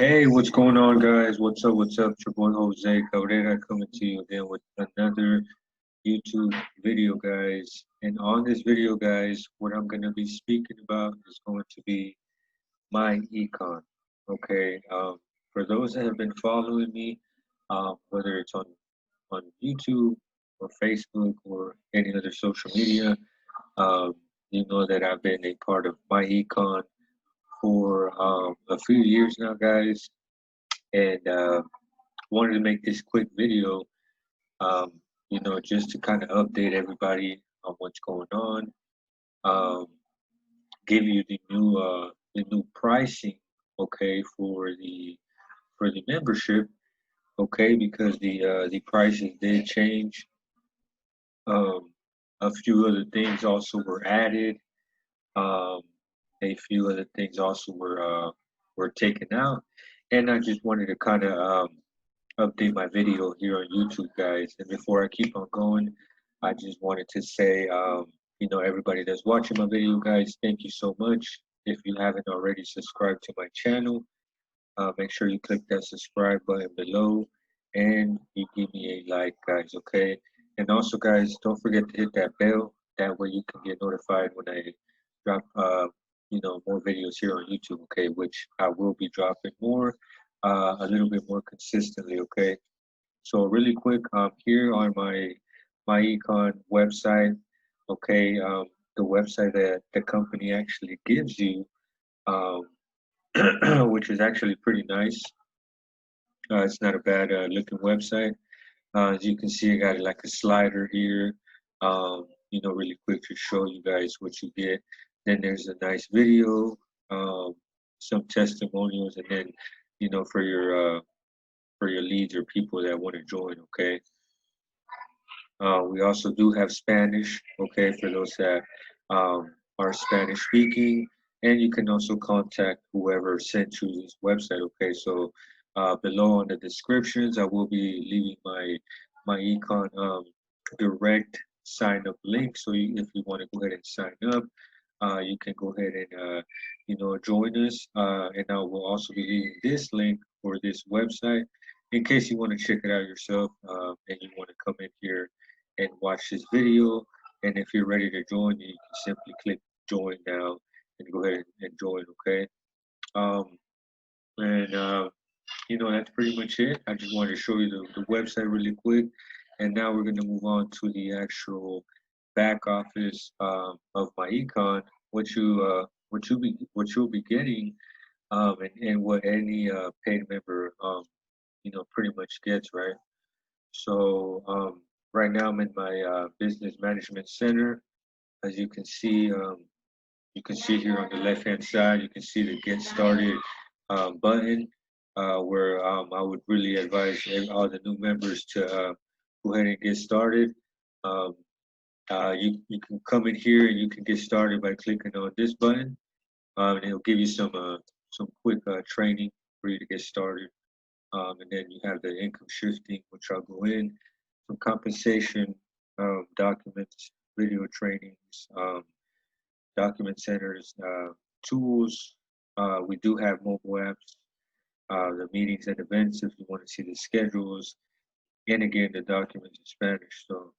Hey, what's going on, guys? What's up? What's up? It's your boy Jose Cabrera coming to you again with another YouTube video, guys. And on this video, guys, what I'm going to be speaking about is going to be my econ. Okay. For those that have been following me, whether it's on YouTube or Facebook or any other social media, um, you know that I've been a part of my econ for a few years now, guys. And wanted to make this quick video, um, just to kind of update everybody on what's going on, um, give you the new pricing, okay, for the membership, okay, because the prices did change. Um, a few other things also were added. Um, a few other things also were taken out, and I just wanted to kind of update my video here on YouTube, guys. And before I keep on going, I just wanted to say, everybody that's watching my video, guys, thank you so much. If you haven't already subscribed to my channel, make sure you click that subscribe button below and you give me a like, guys, okay? And also, guys, don't forget to hit that bell. That way you can get notified when I drop, more videos here on YouTube, okay? Which I will be dropping more, a little bit more consistently, okay? So really quick, here on my econ website, okay, the website that the company actually gives you, um, which is actually pretty nice. It's not a bad looking website. As you can see, I got like a slider here, really quick to show you guys what you get. Then there's a nice video, um, some testimonials, and then, for your leads or people that want to join, okay? We also do have Spanish, okay, for those that are Spanish speaking, and you can also contact whoever sent you this website, okay? So below on the descriptions, I will be leaving my econ direct sign up link. So if you want to go ahead and sign up, you can go ahead and join us. And I will also be leaving this link for this website in case you want to check it out yourself, and you want to come in here and watch this video. And if you're ready to join, you can simply click join now and go ahead and join, okay? Um, and that's pretty much it. I just wanted to show you the website really quick. And now we're going to move on to the actual back office of my econ, what you'll be getting, and what any paid member pretty much gets, right? So right now I'm in my business management center. As you can see here on the left hand side, you can see the get started button, where I would really advise all the new members to go ahead and get started. Um, you can come in here and you can get started by clicking on this button, and it'll give you some quick training for you to get started. And then you have the income shifting, which I'll go in, some compensation documents, video trainings, document centers, tools. We do have mobile apps, the meetings and events if you want to see the schedules, and again, the documents in Spanish. So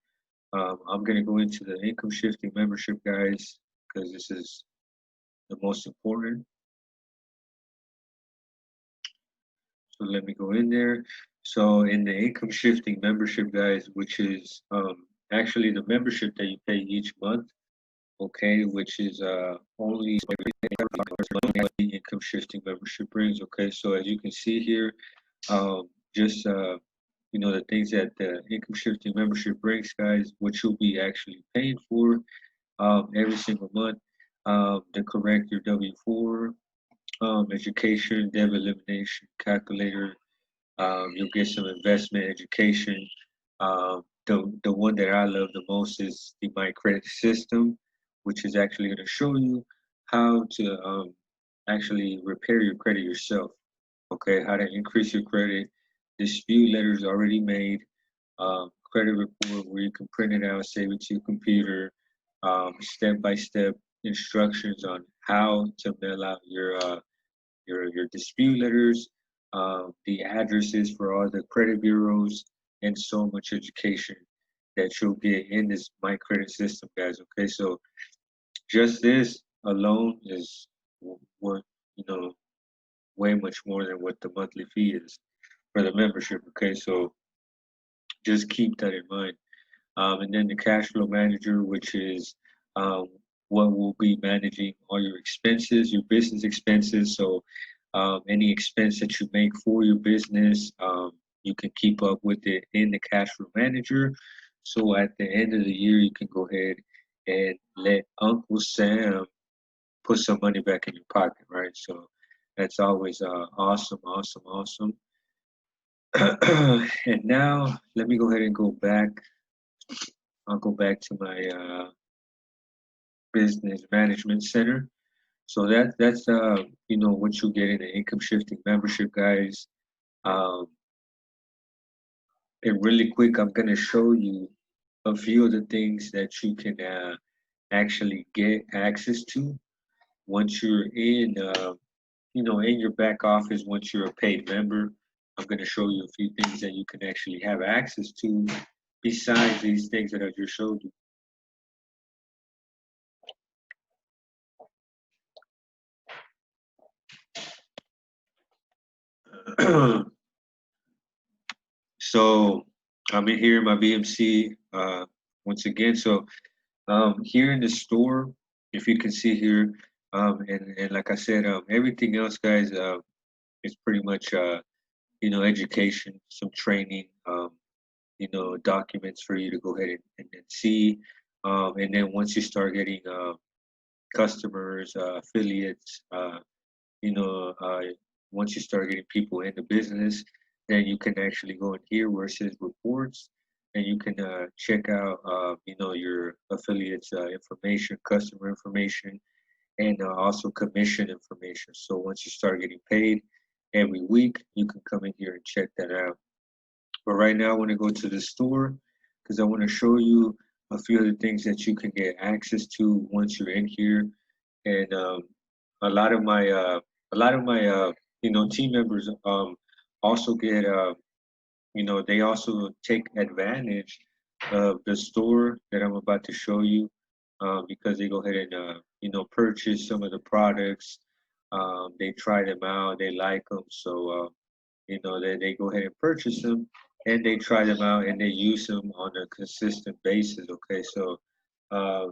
I'm going to go into the income shifting membership, guys, because this is the most important. So let me go in there. So in the income shifting membership, guys, which is actually the membership that you pay each month, okay, which is only the income shifting membership brings, okay. So as you can see here, just the things that the income shifting membership brings, guys, what you'll be actually paying for every single month, to correct your W-4, education, debt elimination calculator. You'll get some investment education. The one that I love the most is the My Credit System, which is actually going to show you how to actually repair your credit yourself. Okay, how to increase your credit. Dispute letters already made. Credit report where you can print it out, save it to your computer. Step-by-step instructions on how to mail out your dispute letters, the addresses for all the credit bureaus, and so much education that you'll get in this My Credit system, guys. Okay, so just this alone is worth, you know, way much more than what the monthly fee is for the membership. Okay, so just keep that in mind. And then the cash flow manager, which is um, what will be managing all your expenses, your business expenses. So any expense that you make for your business, you can keep up with it in the cash flow manager. So at the end of the year, you can go ahead and let Uncle Sam put some money back in your pocket, right? So that's always awesome, awesome, awesome. And now let me go ahead and go back. I'll go back to my business management center. So that's what you get in an income shifting membership, guys. Um, and really quick, I'm gonna show you a few of the things that you can actually get access to once you're in in your back office. Once you're a paid member, I'm gonna show you a few things that you can actually have access to besides these things that I just showed you. So I'm in here in my BMC once again. So here in the store, if you can see here, and like I said, everything else, guys, is pretty much education, some training, documents for you to go ahead and see. And then once you start getting customers, affiliates, you know, uh, once you start getting people in the business, then you can actually go in here where it says reports, and you can check out, your affiliates information, customer information, and also commission information. So once you start getting paid every week, you can come in here and check that out. But right now, I want to go to the store because I want to show you a few of the things that you can get access to once you're in here. And a lot of my team members also get they also take advantage of the store that I'm about to show you because they go ahead and purchase some of the products. They try them out, they like them, so they go ahead and purchase them, and they try them out and they use them on a consistent basis. Okay, so uh,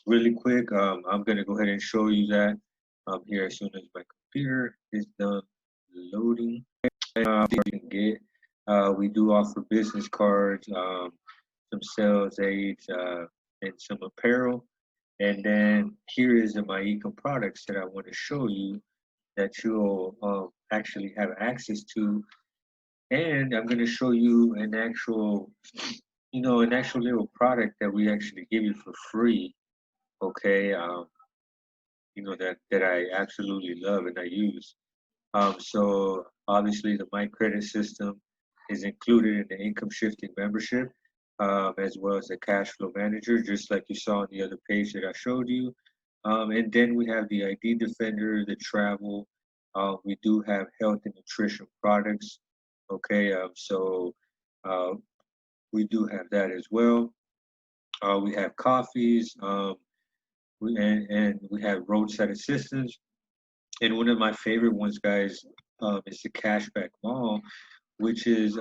really quick, I'm gonna go ahead and show you that here as soon as my computer is done loading. You can get. We do offer business cards, some sales aids, and some apparel. And then here is the Myecon products that I want to show you that you'll actually have access to. And I'm going to show you an actual little product that we actually give you for free. Okay, that I absolutely love and I use. So obviously the My Credit system is included in the income shifting membership, as well as the cash flow manager, just like you saw on the other page that I showed you. And then we have the ID Defender, the travel. We do have health and nutrition products. Okay, so uh, we do have that as well. We have coffees, and we have roadside assistance. And one of my favorite ones, guys, is the Cashback Mall, which is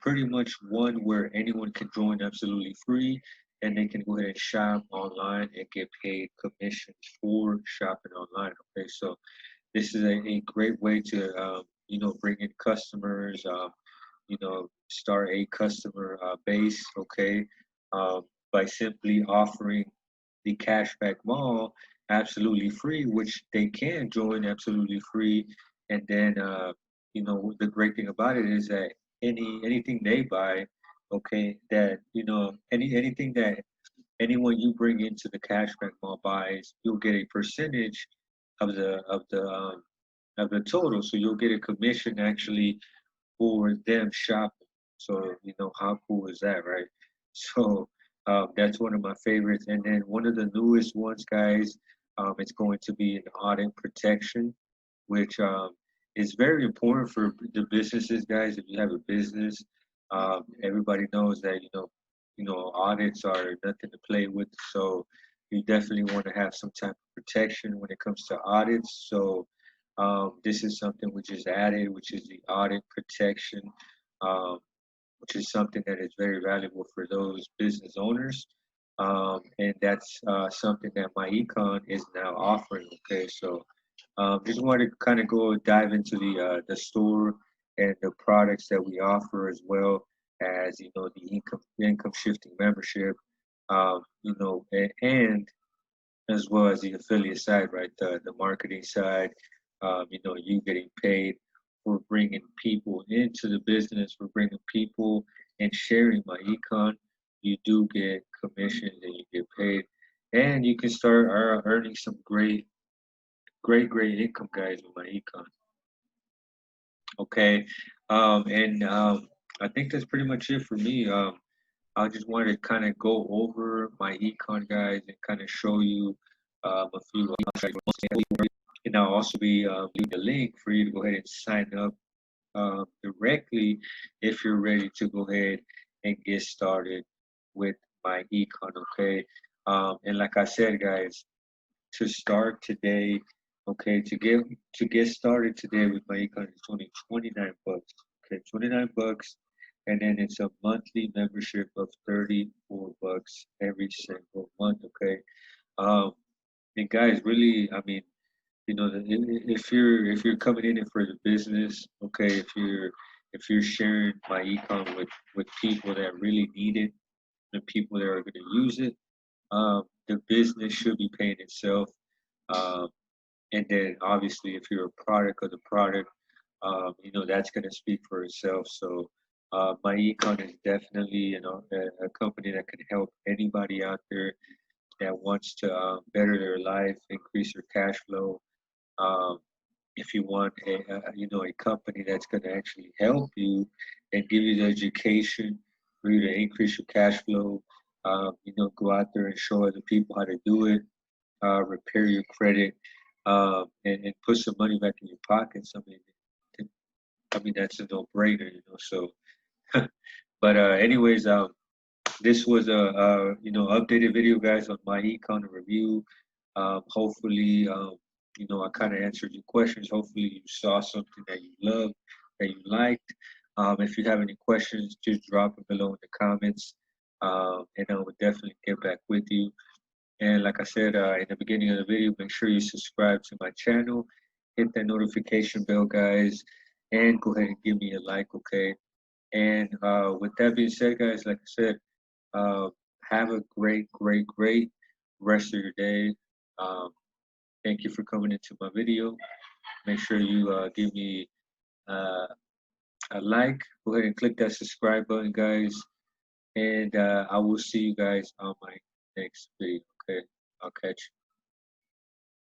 pretty much one where anyone can join absolutely free, and they can go ahead and shop online and get paid commissions for shopping online. Okay, so this is a great way to bring in customers, start a customer base. Okay, by simply offering the Cashback Mall absolutely free, which they can join absolutely free. And then, the great thing about it is that anything they buy, okay, that anything that anyone you bring into the Cashback Mall buys, you'll get a percentage of the total. So you'll get a commission actually for them shopping. So how cool is that, right? So that's one of my favorites. And then one of the newest ones, guys, it's going to be an audit protection, which it's very important for the businesses, guys. If you have a business, everybody knows that audits are nothing to play with. So you definitely want to have some type of protection when it comes to audits. So this is something which is added, which is the audit protection, um, which is something that is very valuable for those business owners. And that's something that Myecon is now offering. Okay, so just wanted to kind of go dive into the store and the products that we offer, as well as the income shifting membership, and as well as the affiliate side, right? The marketing side, you getting paid for bringing people into the business, for bringing people and sharing my econ. You do get commissions and you get paid, and you can start earning some great income, guys, with my econ. Okay, and I think that's pretty much it for me. I just wanted to kind of go over my econ, guys, and kind of show you a few and I'll also be leaving the link for you to go ahead and sign up directly if you're ready to go ahead and get started with my econ. Okay, and like I said, guys, to start today, okay, to get started today with my econ, it's only 29 bucks. Okay, 29 bucks, and then it's a monthly membership of 34 bucks every single month. Okay, um, and guys, really, I mean, if you're coming in it for the business, okay, if you're sharing my econ with people that really need it and people that are going to use it, the business should be paying itself. Um, and then obviously, if you're a product of the product, that's going to speak for itself. So my econ is definitely a company that can help anybody out there that wants to better their life, increase their cash flow. Um, if you want a company that's going to actually help you and give you the education for you to increase your cash flow, go out there and show other people how to do it, repair your credit, and put some money back in your pockets. I mean that's a no-brainer. So, but anyways, this was a updated video, guys, on my econ review. Hopefully, I kind of answered your questions. Hopefully, you saw something that you loved, that you liked. If you have any questions, just drop it below in the comments, and I will definitely get back with you. And like I said in the beginning of the video, make sure you subscribe to my channel, hit that notification bell, guys, and go ahead and give me a like, okay? And with that being said, guys, like I said, uh, have a great rest of your day. Um, thank you for coming into my video. Make sure you give me uh, a like. Go ahead and click that subscribe button, guys. And I will see you guys on my next video. Okay, I'll catch you.